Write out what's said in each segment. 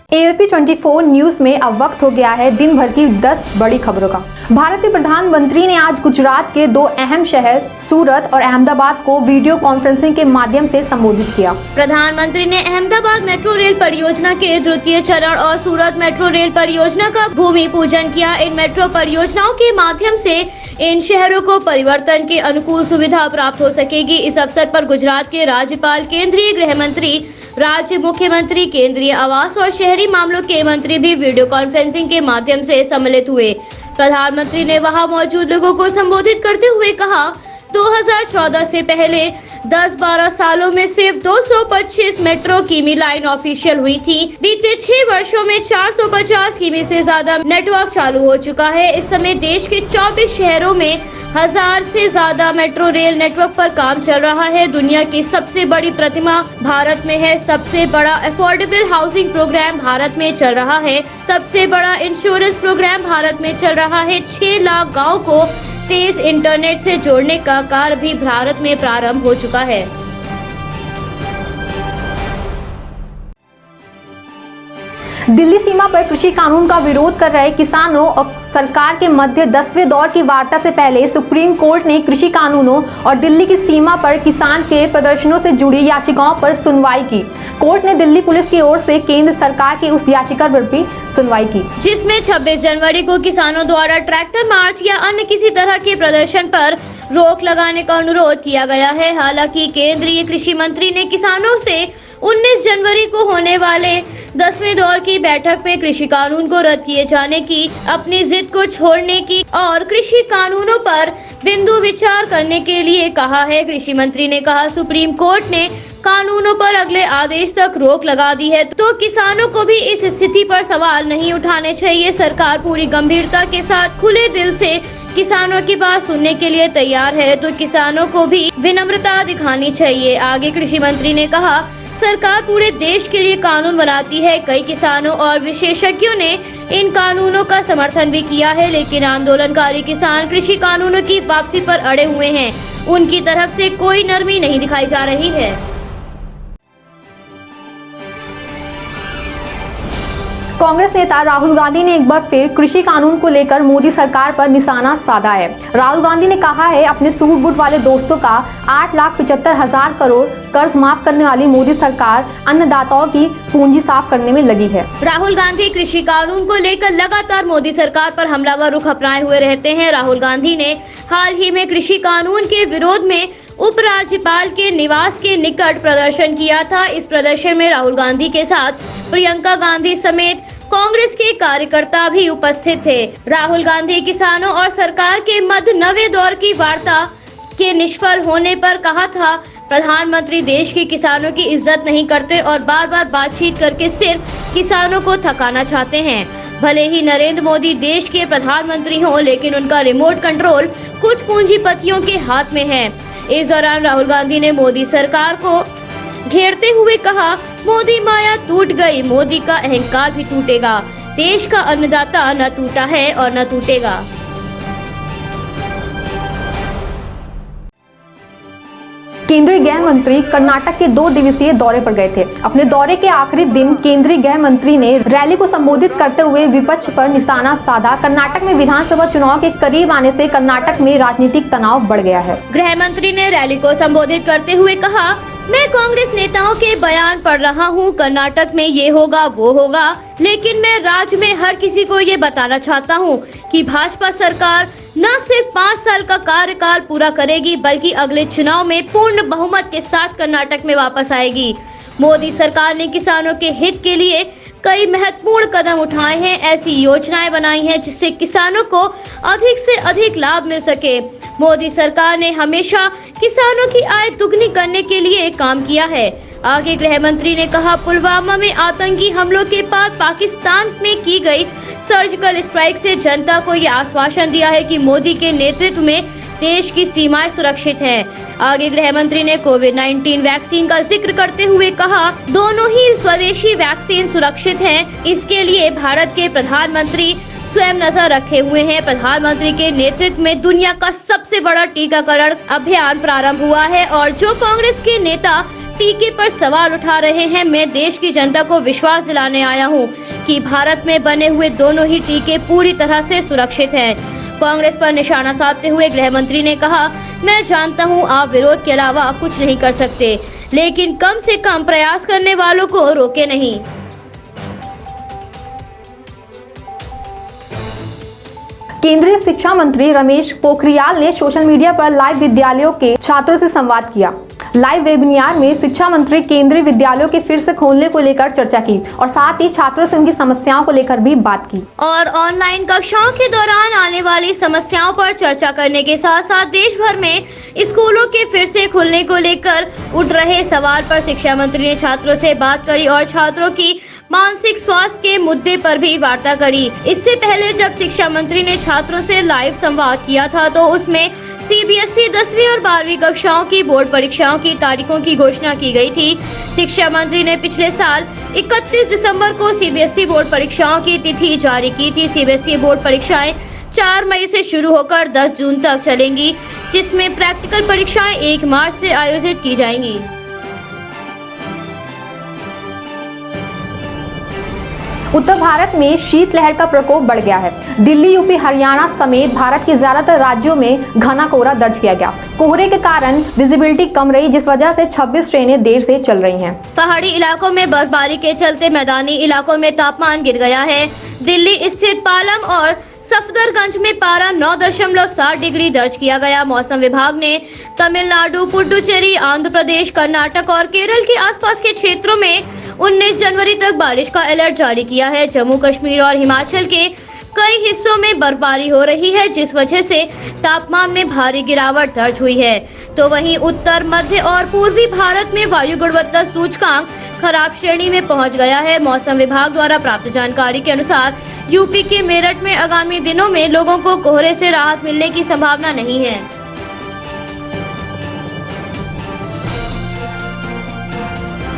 AOP 24 news में अब वक्त हो गया है दिन भर की 10 बड़ी खबरों का। भारतीय प्रधानमंत्री ने आज गुजरात के दो अहम शहर सूरत और अहमदाबाद को वीडियो कॉन्फ्रेंसिंग के माध्यम से संबोधित किया। प्रधानमंत्री ने अहमदाबाद मेट्रो रेल परियोजना के द्वितीय चरण और सूरत मेट्रो रेल परियोजना का भूमि पूजन किया। इन मेट्रो परियोजनाओं के माध्यम से इन शहरों को परिवर्तन के अनुकूल सुविधा प्राप्त हो सकेगी। इस अवसर पर गुजरात के राज्यपाल, केंद्रीय गृह मंत्री, राज्य मुख्यमंत्री, केंद्रीय आवास और शहरी मामलों के मंत्री भी वीडियो कॉन्फ्रेंसिंग के माध्यम से सम्मिलित हुए। प्रधानमंत्री ने वहां मौजूद लोगों को संबोधित करते हुए कहा, 2014 से पहले 10-12 सालों में सिर्फ 225 मेट्रो किमी लाइन ऑफिशियल हुई थी। बीते 6 वर्षों में 450 किमी से ज्यादा नेटवर्क चालू हो चुका है। इस समय देश के 24 शहरों में 1000 से ज्यादा मेट्रो रेल नेटवर्क पर काम चल रहा है। दुनिया की सबसे बड़ी प्रतिमा भारत में है। सबसे बड़ा अफोर्डेबल हाउसिंग प्रोग्राम भारत में चल रहा है। सबसे बड़ा इंश्योरेंस प्रोग्राम भारत में चल रहा है। 6 लाख गाँव को तेज इंटरनेट से जोड़ने का कार्य भी भारत में प्रारंभ हो चुका है। दिल्ली सीमा पर कृषि कानून का विरोध कर रहे किसानों और सरकार के मध्य 10वें दौर की वार्ता से पहले सुप्रीम कोर्ट ने कृषि कानूनों और दिल्ली की सीमा पर किसान के प्रदर्शनों से जुड़ी याचिकाओं पर सुनवाई की। कोर्ट ने दिल्ली पुलिस की ओर से केंद्र सरकार की उस याचिका पर भी सुनवाई की, जिसमें 26 जनवरी को किसानों द्वारा ट्रैक्टर मार्च या अन्य किसी तरह के प्रदर्शन पर रोक लगाने का अनुरोध किया गया है। हालांकि केंद्रीय कृषि मंत्री ने किसानों से 19 जनवरी को होने वाले 10वें दौर की बैठक में कृषि कानून को रद्द किए जाने की, अपनी जिद को छोड़ने की और कृषि कानूनों पर बिंदु विचार करने के लिए कहा है। कृषि मंत्री ने कहा, सुप्रीम कोर्ट ने कानूनों पर अगले आदेश तक रोक लगा दी है, तो किसानों को भी इस स्थिति पर सवाल नहीं उठाने चाहिए। सरकार पूरी गंभीरता के साथ खुले दिल से किसानों की बात सुनने के लिए तैयार है, तो किसानों को भी विनम्रता दिखानी चाहिए। आगे कृषि मंत्री ने कहा, सरकार पूरे देश के लिए कानून बनाती है। कई किसानों और विशेषज्ञों ने इन कानूनों का समर्थन भी किया है, लेकिन आंदोलनकारी किसान कृषि कानूनों की वापसी पर अड़े हुए हैं। उनकी तरफ से कोई नरमी नहीं दिखाई जा रही है। कांग्रेस नेता राहुल गांधी ने एक बार फिर कृषि कानून को लेकर मोदी सरकार पर निशाना साधा है। राहुल गांधी ने कहा है, अपने सूट बूट वाले दोस्तों का 8,75,000 करोड़ कर्ज माफ करने वाली मोदी सरकार अन्नदाताओं की पूंजी साफ करने में लगी है। राहुल गांधी कृषि कानून को लेकर लगातार मोदी सरकार पर हमलावर रुख अपनाए हुए रहते हैं। राहुल गांधी ने हाल ही में कृषि कानून के विरोध में उपराज्यपाल के निवास के निकट प्रदर्शन किया था। इस प्रदर्शन में राहुल गांधी के साथ प्रियंका गांधी समेत कांग्रेस के कार्यकर्ता भी उपस्थित थे। राहुल गांधी किसानों और सरकार के मध्य 9वें दौर की वार्ता के निष्फल होने पर कहा था, प्रधानमंत्री देश के किसानों की इज्जत नहीं करते और बार बार बातचीत करके सिर्फ किसानों को थकाना चाहते हैं। भले ही नरेंद्र मोदी देश के प्रधानमंत्री हों, लेकिन उनका रिमोट कंट्रोल कुछ पूंजीपतियों के हाथ में है। इस दौरान राहुल गांधी ने मोदी सरकार को घेरते हुए कहा, मोदी माया टूट गई, मोदी का अहंकार भी टूटेगा। देश का अन्नदाता न टूटा है और न टूटेगा। केंद्रीय गृह मंत्री कर्नाटक के 2 दिवसीय दौरे पर गए थे। अपने दौरे के आखिरी दिन केंद्रीय गृह मंत्री ने रैली को संबोधित करते हुए विपक्ष पर निशाना साधा। कर्नाटक में विधानसभा चुनाव के करीब आने से कर्नाटक में राजनीतिक तनाव बढ़ गया है। गृह मंत्री ने रैली को संबोधित करते हुए कहा, मैं कांग्रेस नेताओं के बयान पढ़ रहा हूँ, कर्नाटक में ये होगा वो होगा, लेकिन मैं राज्य में हर किसी को ये बताना चाहता हूँ कि भाजपा सरकार न सिर्फ 5 साल का कार्यकाल पूरा करेगी, बल्कि अगले चुनाव में पूर्ण बहुमत के साथ कर्नाटक में वापस आएगी। मोदी सरकार ने किसानों के हित के लिए कई महत्वपूर्ण कदम उठाए हैं। ऐसी योजनाएं बनाई हैं जिससे किसानों को अधिक से अधिक लाभ मिल सके। मोदी सरकार ने हमेशा किसानों की आय दुगनी करने के लिए काम किया है। आगे गृह मंत्री ने कहा, पुलवामा में आतंकी हमलों के बाद पाकिस्तान में की गई सर्जिकल स्ट्राइक से जनता को यह आश्वासन दिया है कि मोदी के नेतृत्व में देश की सीमाएं सुरक्षित हैं। आगे गृह मंत्री ने कोविड-19 वैक्सीन का जिक्र करते हुए कहा, दोनों ही स्वदेशी वैक्सीन सुरक्षित हैं। इसके लिए भारत के प्रधानमंत्री स्वयं नजर रखे हुए हैं। प्रधानमंत्री के नेतृत्व में दुनिया का सबसे बड़ा टीकाकरण अभियान प्रारंभ हुआ है और जो कांग्रेस के नेता टीके पर सवाल उठा रहे हैं। मैं देश की जनता को विश्वास दिलाने आया हूं कि भारत में बने हुए दोनों ही टीके पूरी तरह से सुरक्षित हैं। कांग्रेस पर निशाना साधते हुए गृह मंत्री ने कहा, मैं जानता हूं आप विरोध के अलावा कुछ नहीं कर सकते, लेकिन कम से कम प्रयास करने वालों को रोके नहीं। केंद्रीय शिक्षा मंत्री रमेश पोखरियाल ने सोशल मीडिया पर लाइव विद्यालयों के छात्रों से संवाद किया। लाइव वेबिनार में शिक्षा मंत्री केंद्रीय विद्यालयों के फिर से खोलने को लेकर चर्चा की और साथ ही छात्रों से उनकी समस्याओं को लेकर भी बात की। और ऑनलाइन कक्षाओं के दौरान आने वाली समस्याओं पर चर्चा करने के साथ साथ देश भर में स्कूलों के फिर से खुलने को लेकर उठ रहे सवाल पर शिक्षा मंत्री ने छात्रों से बात करी और छात्रों की मानसिक स्वास्थ्य के मुद्दे पर भी वार्ता करी। इससे पहले जब शिक्षा मंत्री ने छात्रों से लाइव संवाद किया था तो उसमें सीबीएसई 10वीं और 12वीं कक्षाओं की बोर्ड परीक्षाओं की तारीखों की घोषणा की गई थी। शिक्षा मंत्री ने पिछले साल 31 दिसंबर को सीबीएसई बोर्ड परीक्षाओं की तिथि जारी की थी। सीबीएसई बोर्ड परीक्षाएं 4 मई से शुरू होकर 10 जून तक चलेंगी, जिसमें प्रैक्टिकल परीक्षाएं 1 मार्च से आयोजित की जाएंगी। उत्तर भारत में शीतलहर का प्रकोप बढ़ गया है। दिल्ली, यूपी, हरियाणा समेत भारत के ज्यादातर राज्यों में घना कोहरा दर्ज किया गया। कोहरे के कारण विजिबिलिटी कम रही, जिस वजह से 26 ट्रेनें देर से चल रही हैं। पहाड़ी इलाकों में बर्फबारी के चलते मैदानी इलाकों में तापमान गिर गया है। दिल्ली स्थित पालम और सफदरगंज में पारा 9.7 डिग्री दर्ज किया गया। मौसम विभाग ने तमिलनाडु, पुडुचेरी, आंध्र प्रदेश, कर्नाटक और केरल के आसपास के क्षेत्रों में 19 जनवरी तक बारिश का अलर्ट जारी किया है। जम्मू कश्मीर और हिमाचल के कई हिस्सों में बर्फबारी हो रही है, जिस वजह से तापमान में भारी गिरावट दर्ज हुई है। तो वहीं उत्तर, मध्य और पूर्वी भारत में वायु गुणवत्ता सूचकांक खराब श्रेणी में पहुंच गया है। मौसम विभाग द्वारा प्राप्त जानकारी के अनुसार यूपी के मेरठ में आगामी दिनों में लोगों को कोहरे से राहत मिलने की संभावना नहीं है।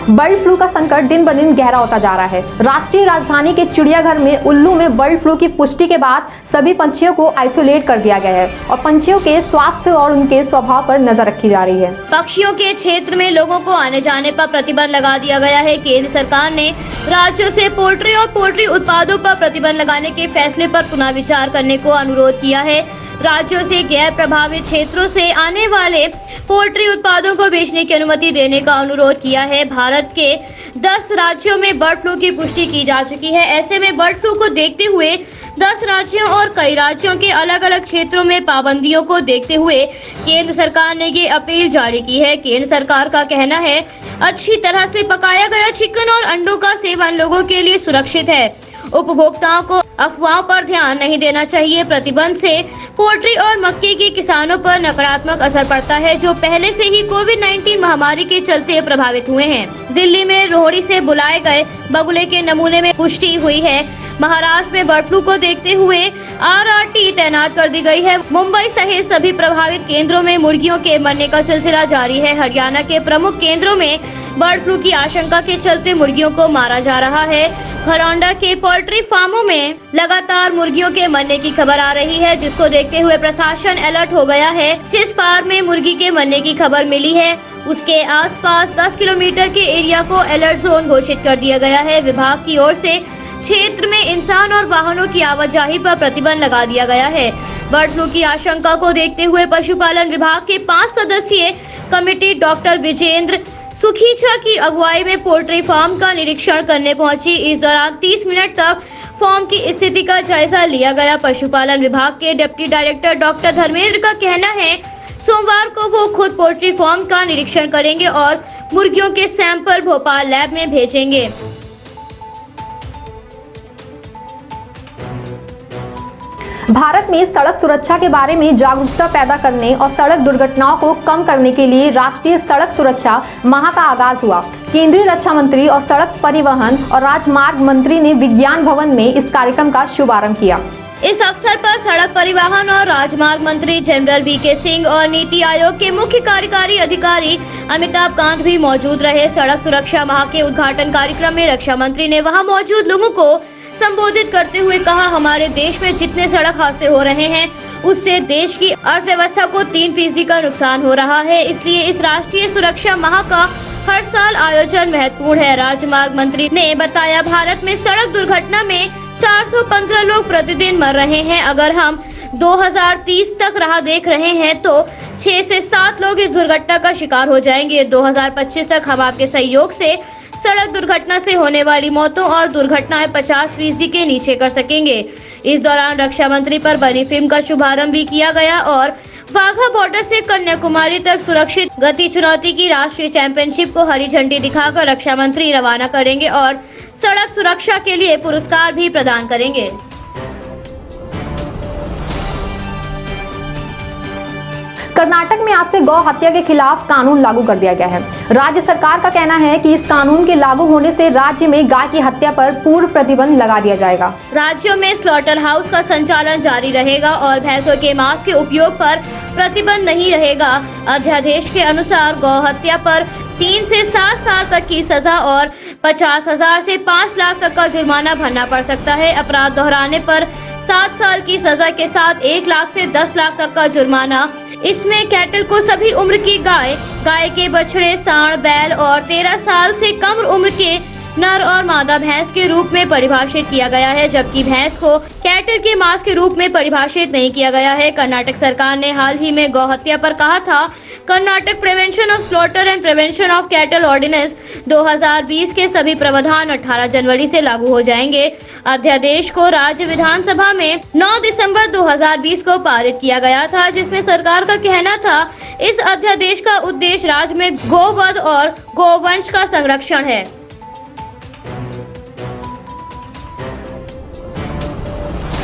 बर्ड फ्लू का संकट दिन ब दिन गहरा होता जा रहा है। राष्ट्रीय राजधानी के चिड़ियाघर में उल्लू में बर्ड फ्लू की पुष्टि के बाद सभी पंछियों को आइसोलेट कर दिया गया है और पंछियों के स्वास्थ्य और उनके स्वभाव पर नजर रखी जा रही है। पक्षियों के क्षेत्र में लोगों को आने जाने पर प्रतिबंध लगा दिया गया है। केंद्र सरकार ने राज्यों से पोल्ट्री और पोल्ट्री उत्पादों पर प्रतिबंध लगाने के फैसले पर पुनः विचार करने को अनुरोध किया है। राज्यों से गैर प्रभावित क्षेत्रों से आने वाले पोल्ट्री उत्पादों को बेचने की अनुमति देने का अनुरोध किया है। भारत के 10 राज्यों में बर्ड फ्लू की पुष्टि की जा चुकी है। ऐसे में बर्ड फ्लू को देखते हुए 10 राज्यों और कई राज्यों के अलग अलग क्षेत्रों में पाबंदियों को देखते हुए केंद्र सरकार ने ये अपील जारी की है। केंद्र सरकार का कहना है, अच्छी तरह से पकाया गया चिकन और अंडों का सेवन लोगों के लिए सुरक्षित है। उपभोक्ताओं को अफवाहों पर ध्यान नहीं देना चाहिए। प्रतिबंध से पोल्ट्री और मक्के के किसानों पर नकारात्मक असर पड़ता है, जो पहले से ही कोविड-19 महामारी के चलते प्रभावित हुए हैं। दिल्ली में रोहड़ी से बुलाए गए बगुले के नमूने में पुष्टि हुई है। महाराष्ट्र में बर्ड फ्लू को देखते हुए RRT तैनात कर दी गई है। मुंबई सहित सभी प्रभावित केंद्रों में मुर्गियों के मरने का सिलसिला जारी है। हरियाणा के प्रमुख केंद्रों में बर्ड फ्लू की आशंका के चलते मुर्गियों को मारा जा रहा है। खरौंडा के पोल्ट्री फार्मों में लगातार मुर्गियों के मरने की खबर आ रही है, जिसको देखते हुए प्रशासन अलर्ट हो गया है। जिस फार्म में मुर्गी के मरने की खबर मिली है, उसके आसपास 10 किलोमीटर के एरिया को अलर्ट जोन घोषित कर दिया गया है। विभाग की ओर से क्षेत्र में इंसान और वाहनों की आवाजाही पर प्रतिबंध लगा दिया गया है। बर्ड फ्लू की आशंका को देखते हुए पशुपालन विभाग के 5 सदस्यीय कमेटी डॉक्टर विजेंद्र सुखीछा की अगुवाई में पोल्ट्री फार्म का निरीक्षण करने पहुंची। इस दौरान 30 मिनट तक फार्म की स्थिति का जायजा लिया गया। पशुपालन विभाग के डिप्टी डायरेक्टर डॉक्टर धर्मेंद्र का कहना है, सोमवार को वो खुद पोल्ट्री फार्म का निरीक्षण करेंगे और मुर्गियों के सैंपल भोपाल लैब में भेजेंगे। भारत में सड़क सुरक्षा के बारे में जागरूकता पैदा करने और सड़क दुर्घटनाओं को कम करने के लिए राष्ट्रीय सड़क सुरक्षा माह का आगाज हुआ। केंद्रीय रक्षा मंत्री और सड़क परिवहन और राजमार्ग मंत्री ने विज्ञान भवन में इस कार्यक्रम का शुभारंभ किया। इस अवसर पर सड़क परिवहन और राजमार्ग मंत्री जनरल VK सिंह और नीति आयोग के मुख्य कार्यकारी अधिकारी अमिताभ कांत भी मौजूद रहे। सड़क सुरक्षा माह के उद्घाटन कार्यक्रम में रक्षा मंत्री ने वहां मौजूद लोगों को संबोधित करते हुए कहा, हमारे देश में जितने सड़क हादसे हो रहे हैं, उससे देश की अर्थव्यवस्था को 3% का नुकसान हो रहा है। इसलिए इस राष्ट्रीय सुरक्षा माह का हर साल आयोजन महत्वपूर्ण है। राजमार्ग मंत्री ने बताया, भारत में सड़क दुर्घटना में 415 लोग प्रतिदिन मर रहे हैं। अगर हम 2030 तक राह देख रहे हैं तो 6 से 7 लोग इस दुर्घटना का शिकार हो जाएंगे। 2025 तक हम आपके सहयोग से सड़क दुर्घटना से होने वाली मौतों और दुर्घटनाएं 50% के नीचे कर सकेंगे। इस दौरान रक्षा मंत्री पर बनी फिल्म का शुभारंभ भी किया गया और वाघा बॉर्डर से कन्याकुमारी तक सुरक्षित गति चुनौती की राष्ट्रीय चैंपियनशिप को हरी झंडी दिखाकर रक्षा मंत्री रवाना करेंगे और सड़क सुरक्षा के लिए पुरस्कार भी प्रदान करेंगे। कर्नाटक में आज से गौ हत्या के खिलाफ कानून लागू कर दिया गया है। राज्य सरकार का कहना है कि इस कानून के लागू होने से राज्य में गाय की हत्या पर पूर्ण प्रतिबंध लगा दिया जाएगा। राज्यों में स्लॉटर हाउस का संचालन जारी रहेगा और भैंसों के मांस के उपयोग पर प्रतिबंध नहीं रहेगा। अध्यादेश के अनुसार गौ हत्या पर 3 से 7 साल तक की सजा और 50,000 से 5 लाख तक का जुर्माना भरना पड़ सकता है। अपराध दोहराने पर 7 साल की सजा के साथ 1 लाख से 10 लाख तक का जुर्माना। इसमें कैटल को सभी उम्र की गाय, गाय के बछड़े, सांड, बैल और 13 साल से कम उम्र के नर और मादा भैंस के रूप में परिभाषित किया गया है, जबकि भैंस को कैटल के मांस के रूप में परिभाषित नहीं किया गया है। कर्नाटक सरकार ने हाल ही में गौ हत्या पर कहा था, Karnataka prevention of slaughter and prevention of cattle ordinance 2020 के सभी प्रावधान 18 जनवरी से लागू हो जाएंगे। अध्यादेश को राज्य विधानसभा में 9 दिसंबर 2020 को पारित किया गया था, जिसमें सरकार का कहना था इस अध्यादेश का उद्देश्य राज्य में गोवध और गोवंश का संरक्षण है।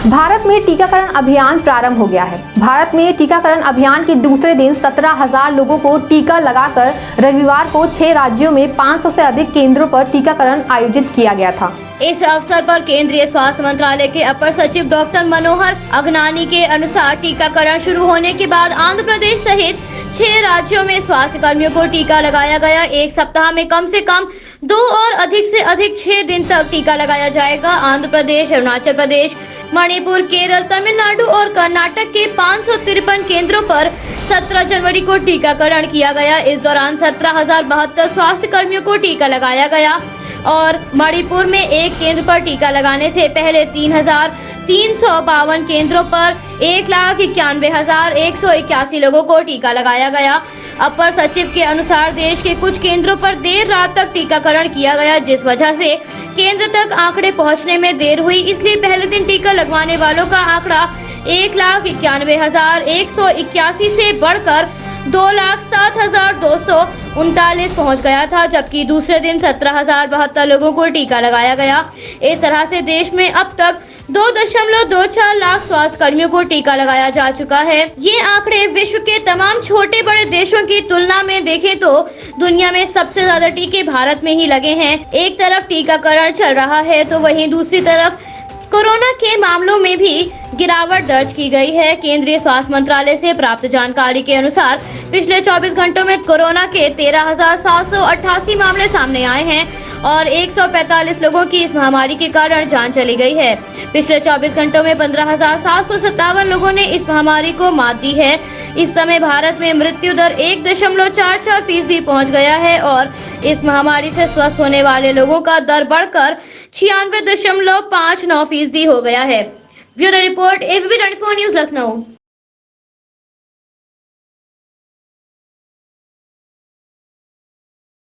भारत में टीकाकरण अभियान प्रारंभ हो गया है। भारत में टीकाकरण अभियान के दूसरे दिन 17,000 लोगों को टीका लगाकर रविवार को 6 राज्यों में 500 से अधिक केंद्रों पर टीकाकरण आयोजित किया गया था। इस अवसर पर केंद्रीय स्वास्थ्य मंत्रालय के अपर सचिव डॉक्टर मनोहर अगनानी के अनुसार टीकाकरण शुरू होने के बाद आंध्र प्रदेश सहित 6 राज्यों में स्वास्थ्य कर्मियों को टीका लगाया गया। एक सप्ताह में कम से कम 2 और अधिक से अधिक 6 दिन तक टीका लगाया जाएगा। आंध्र प्रदेश, अरुणाचल प्रदेश, मणिपुर, केरल, तमिलनाडु और कर्नाटक के 553 केंद्रों पर 17 जनवरी को टीकाकरण किया गया। इस दौरान 17,072 स्वास्थ्य कर्मियों को टीका लगाया गया और मणिपुर में एक केंद्र पर टीका लगाने से पहले 3,352 केंद्रों पर 1,91,181 लोगों को टीका लगाया गया। अपर सचिव के अनुसार देश के कुछ केंद्रों पर देर रात तक टीकाकरण किया गया, जिस वजह से केंद्र तक आंकड़े पहुंचने में देर हुई। इसलिए पहले दिन टीका लगवाने वालों का आंकड़ा 1,91,181 से बढ़कर 2,07,239 पहुंच गया था, जबकि दूसरे दिन 17,072 लोगों को टीका लगाया गया। इस तरह से देश में अब तक 2.24 लाख स्वास्थ्य कर्मियों को टीका लगाया जा चुका है। ये आंकड़े विश्व के तमाम छोटे बड़े देशों की तुलना में देखें तो दुनिया में सबसे ज्यादा टीके भारत में ही लगे हैं। एक तरफ टीकाकरण चल रहा है तो वहीं दूसरी तरफ कोरोना के मामलों में भी गिरावट दर्ज की गई है। केंद्रीय स्वास्थ्य मंत्रालय से प्राप्त जानकारी के अनुसार पिछले 24 घंटों में कोरोना के 13,788 मामले सामने आए हैं और 145 लोगों की इस महामारी के कारण जान चली गई है। पिछले 24 घंटों में 15,757 लोगों ने इस महामारी को मात दी है। इस समय भारत में मृत्यु दर 1.44% पहुंच गया है और इस महामारी से स्वस्थ होने वाले लोगों का दर बढ़कर 96.59% हो गया है। Bureau report, ABP 24 news, Lucknow.